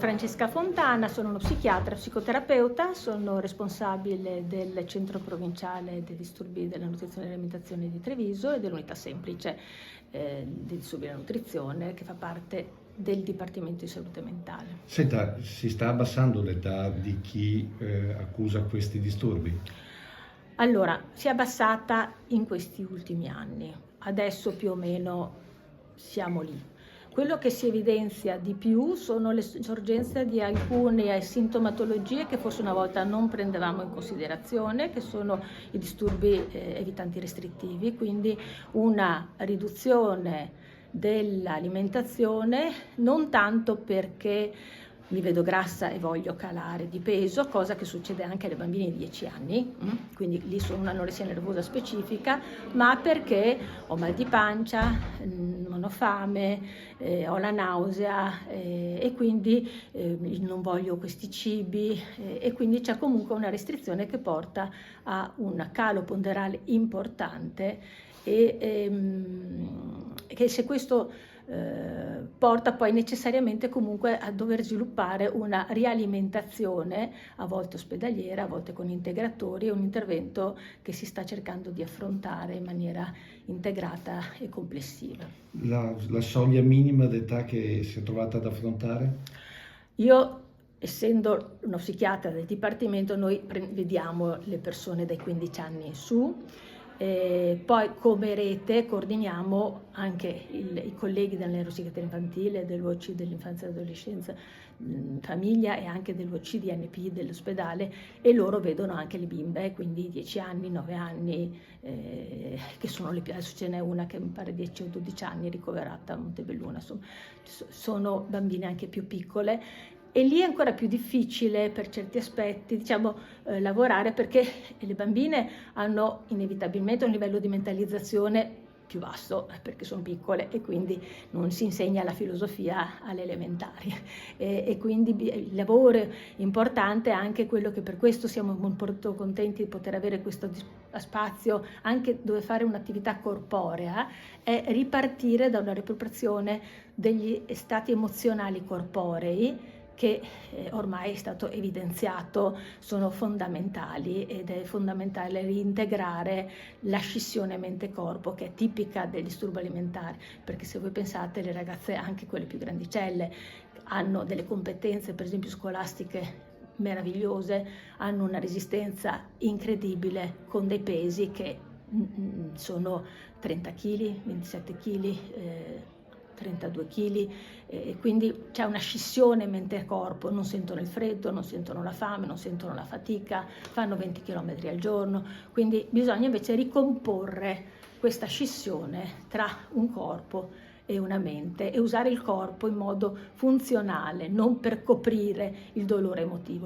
Francesca Fontana, sono uno psichiatra, psicoterapeuta, sono responsabile del Centro Provinciale dei Disturbi della Nutrizione e dell'Alimentazione di Treviso e dell'Unità Semplice dei Disturbi della Nutrizione, che fa parte del Dipartimento di Salute Mentale. Senta, si sta abbassando l'età di chi accusa questi disturbi? Allora, si è abbassata in questi ultimi anni, adesso più o meno siamo lì. Quello che si evidenzia di più sono le sorgenze di alcune sintomatologie che forse una volta non prendevamo in considerazione, che sono i disturbi evitanti restrittivi, quindi una riduzione dell'alimentazione, non tanto perché mi vedo grassa e voglio calare di peso, cosa che succede anche alle bambine di 10 anni, quindi lì sono un'anoressia nervosa specifica, ma perché ho mal di pancia, non ho fame, ho la nausea e quindi non voglio questi cibi e quindi c'è comunque una restrizione che porta a un calo ponderale importante e che se questo porta poi necessariamente comunque a dover sviluppare una rialimentazione, a volte ospedaliera, a volte con integratori, un intervento che si sta cercando di affrontare in maniera integrata e complessiva. La soglia minima d'età che si è trovata ad affrontare? Io, essendo uno psichiatra del Dipartimento, noi vediamo le persone dai 15 anni in su. Poi come rete coordiniamo anche i colleghi della neuropsichiatria infantile, dell'UOC dell'infanzia e dell'adolescenza, famiglia e anche dell'UOC DNP dell'ospedale, e loro vedono anche le bimbe, quindi 10 anni, 9 anni, che sono le più, adesso ce n'è una che mi pare 10 o 12 anni ricoverata a Montebelluna, insomma sono bambine anche più piccole. E lì è ancora più difficile per certi aspetti, diciamo, lavorare, perché le bambine hanno inevitabilmente un livello di mentalizzazione più basso perché sono piccole e quindi non si insegna la filosofia alle elementari e quindi il lavoro importante è anche quello che per questo siamo molto contenti di poter avere questo spazio anche dove fare un'attività corporea, è ripartire da una riappropriazione degli stati emozionali corporei che ormai è stato evidenziato sono fondamentali, ed è fondamentale reintegrare la scissione mente-corpo che è tipica del disturbo alimentare, perché se voi pensate le ragazze, anche quelle più grandicelle, hanno delle competenze per esempio scolastiche meravigliose, hanno una resistenza incredibile con dei pesi che sono 30 kg, 27 kg, 32 kg, quindi c'è una scissione mente-corpo, non sentono il freddo, non sentono la fame, non sentono la fatica, fanno 20 km al giorno, quindi bisogna invece ricomporre questa scissione tra un corpo e una mente e usare il corpo in modo funzionale, non per coprire il dolore emotivo.